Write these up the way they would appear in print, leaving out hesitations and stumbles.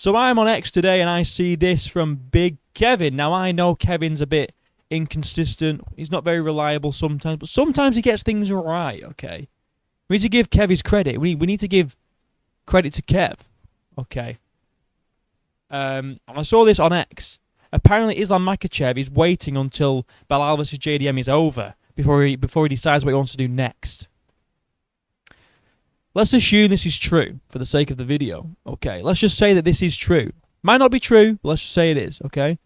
So I'm on X today and I see this from Big Kevin. Now I know Kevin's a bit inconsistent. He's not very reliable sometimes, but sometimes he gets things right, okay? We need to give Kev his credit. We need to give credit to Kev, okay? I saw this on X. Apparently Islam Makhachev is waiting until Belal vs JDM is over before he decides what he wants to do next. Let's assume this is true for the sake of the video. Okay, let's just say that this is true. Might not be true, but let's just say it is, okay?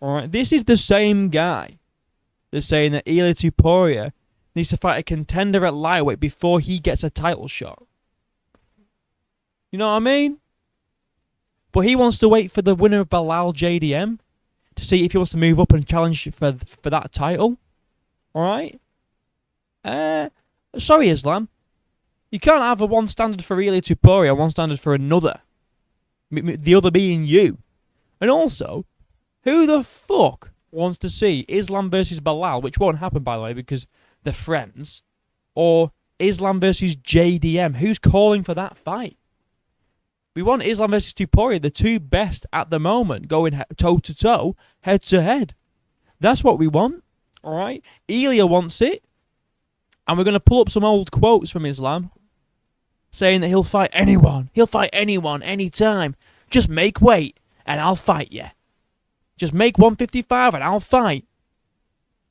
Alright, this is the same guy that's saying that Ilia Topuria needs to fight a contender at lightweight before he gets a title shot. You know what I mean? But he wants to wait for the winner of Belal JDM to see if he wants to move up and challenge for that title. Alright? Sorry, Islam. You can't have a one standard for Ilia Topuria and one standard for another. The other being you. And also, who the fuck wants to see Islam versus Belal, which won't happen, by the way, because they're friends, or Islam versus JDM? Who's calling for that fight? We want Islam versus Topuria, the two best at the moment, going toe-to-toe, head-to-head. That's what we want, alright? Ilia wants it, and we're going to pull up some old quotes from Islam, saying that he'll fight anyone, anytime. Just make weight, and I'll fight you. Just make 155, and I'll fight.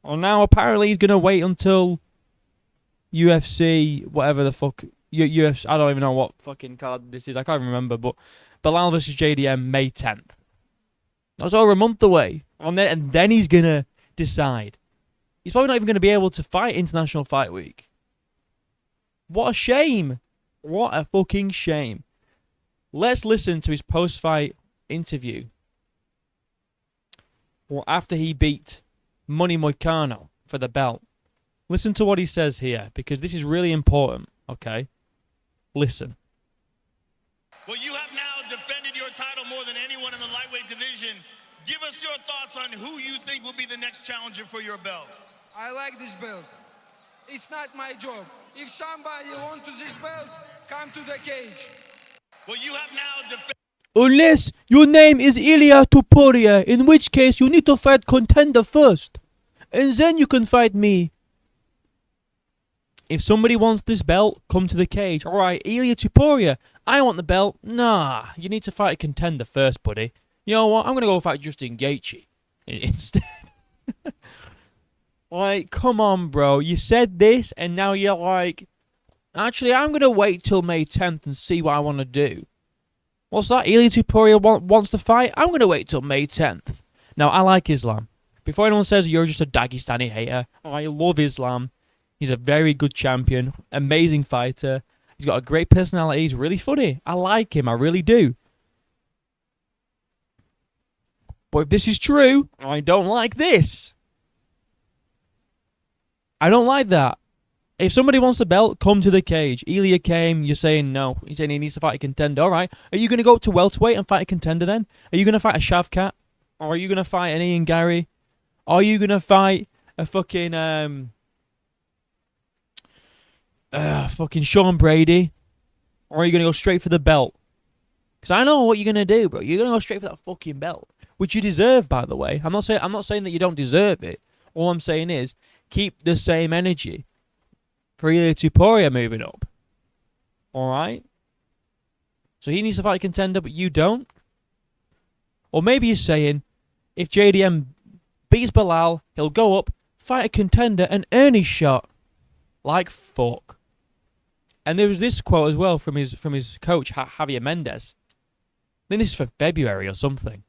Well, now apparently he's going to wait until UFC, whatever the fuck... UFC, I don't even know what fucking card this is. I can't remember, but Belal vs JDM May 10th. That's over a month away, and then he's gonna decide. He's probably not even gonna be able to fight International Fight Week. What a shame! What a fucking shame! Let's listen to his post-fight interview. Well, after he beat Money Moicano for the belt. Listen to what he says here, because this is really important. Okay. Listen. Well, you have now defended your title more than anyone in the lightweight division. Give us your thoughts on who you think will be the next challenger for your belt. I like this belt. It's not my job. If somebody wants this belt, come to the cage. Well, you have now defended... Unless your name is Ilia Topuria, in which case you need to fight contender first. And then you can fight me. If somebody wants this belt, come to the cage. Alright, Ilia Topuria, I want the belt. Nah, you need to fight a contender first, buddy. You know what? I'm going to go fight Justin Gaethje instead. Like, come on, bro. You said this, and now you're like, actually, I'm going to wait till May 10th and see what I want to do. What's that? Ilia Topuria wants to fight? I'm going to wait till May 10th. Now, I like Islam. Before anyone says you're just a Dagestani hater, I love Islam. He's a very good champion, amazing fighter. He's got a great personality. He's really funny. I like him. I really do. But if this is true, I don't like this. I don't like that. If somebody wants a belt, come to the cage. Ilia came, you're saying no. He's saying he needs to fight a contender. All right. Are you going to go up to welterweight and fight a contender then? Are you going to fight a Shavkat? Or are you going to fight an Ian Gary? Are you going to fight a fucking... fucking Sean Brady? Or are you going to go straight for the belt? Because I know what you're going to do, bro. You're going to go straight for that fucking belt. Which you deserve, by the way. I'm not saying that you don't deserve it. All I'm saying is, keep the same energy for Ilia Topuria moving up. Alright? So he needs to fight a contender, but you don't? Or maybe you're saying, if JDM beats Belal, he'll go up, fight a contender, and earn his shot. Like fuck. And there was this quote as well from his coach, Javier Mendez. I think this is for February or something.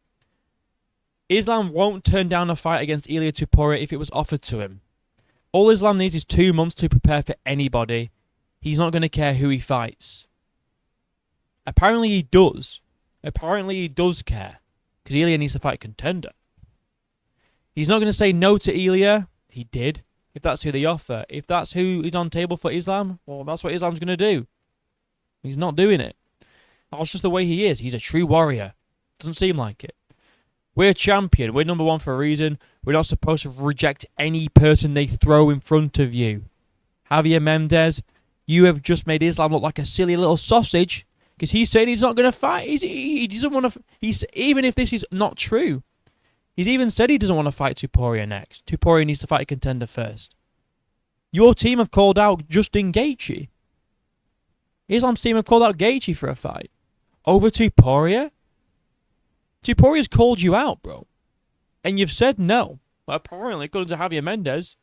Islam won't turn down a fight against Ilia Topuria if it was offered to him. All Islam needs is 2 months to prepare for anybody. He's not going to care who he fights. Apparently he does. Apparently he does care. Because Ilia needs to fight a contender. He's not going to say no to Ilia. He did. If that's who they offer. If that's who is on table for Islam, well, that's what Islam's going to do. He's not doing it. That's just the way he is. He's a true warrior. Doesn't seem like it. We're champion. We're number one for a reason. We're not supposed to reject any person they throw in front of you. Javier Mendez, you have just made Islam look like a silly little sausage Because he's saying he's not going to fight. He doesn't want to. Even if this is not true, he's even said he doesn't want to fight Topuria next. Topuria needs to fight a contender first. Your team have called out Justin Gaethje. Islam's team have called out Gaethje for a fight. Over Topuria? Tupuria's called you out, bro. And you've said no. But apparently, according to Javier Mendez,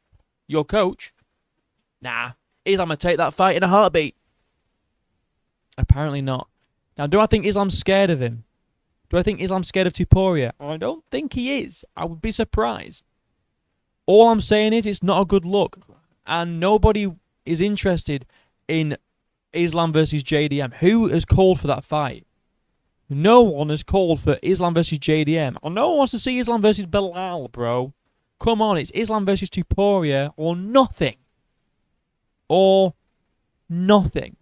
your coach, nah, Islam going to take that fight in a heartbeat. Apparently not. Now, do I think Islam's scared of him? Do I think Islam's scared of Topuria? I don't think he is. I would be surprised. All I'm saying is it's not a good look. And nobody is interested in Islam versus JDM. Who has called for that fight? No one has called for Islam versus JDM. Or no one wants to see Islam versus Bilal, bro. Come on, it's Islam versus Topuria or nothing. Or nothing.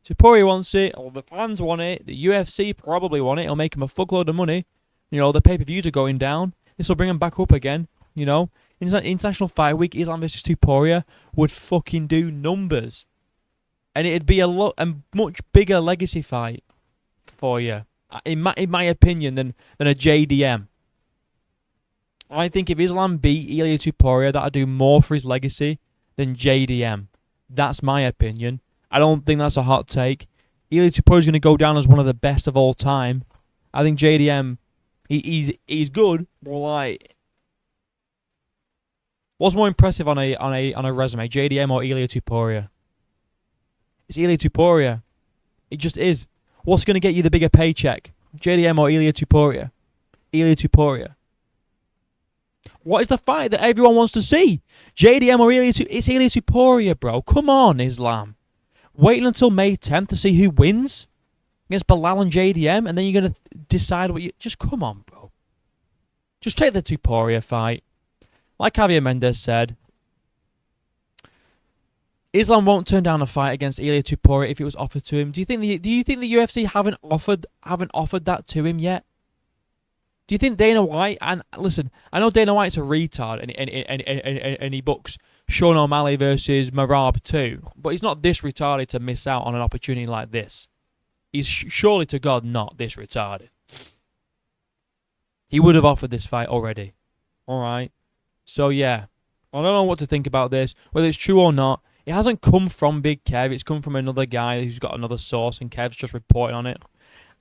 Topuria wants it, or the fans want it, the UFC probably want it, it'll make him a fuckload of money. You know, the pay-per-views are going down. This will bring him back up again, you know. International Fight Week, Islam versus Topuria would fucking do numbers. And it'd be a much bigger legacy fight for you, in my opinion, than a JDM. I think if Islam beat Ilia Topuria, that'd do more for his legacy than JDM. That's my opinion. I don't think that's a hot take. Ilia Topuria is going to go down as one of the best of all time. I think JDM, he's good, but like, what's more impressive on a resume, JDM or Ilia Topuria? It's Ilia Topuria. It just is. What's going to get you the bigger paycheck, JDM or Ilia Topuria? Ilia Topuria. What is the fight that everyone wants to see? JDM or Ilia Topuria? It's Ilia Topuria, bro. Come on, Islam. Waiting until May 10th to see who wins against Bilal and JDM, and then you're going to decide what you... Just come on, bro. Just take the Topuria fight. Like Javier Mendez said, Islam won't turn down a fight against Ilia Topuria if it was offered to him. Do you think the UFC haven't offered that to him yet? Do you think Dana White, and listen, I know Dana White's a retard and he books Sean O'Malley versus Marab too, but he's not this retarded to miss out on an opportunity like this. He's surely to God not this retarded. He would have offered this fight already. Alright? So yeah, I don't know what to think about this, whether it's true or not. It hasn't come from Big Kev, it's come from another guy who's got another source and Kev's just reporting on it.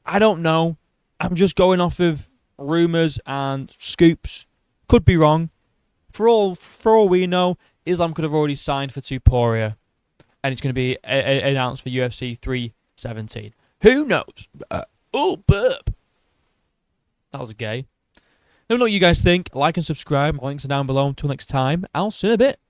I don't know. I'm just going off of rumours and scoops. Could be wrong. For all we know, Islam could have already signed for Topuria, and it's going to be announced for UFC 317. Who knows? Oh, burp. That was gay. Let me know what you guys think. Like and subscribe. My links are down below. Until next time, I'll see you in a bit.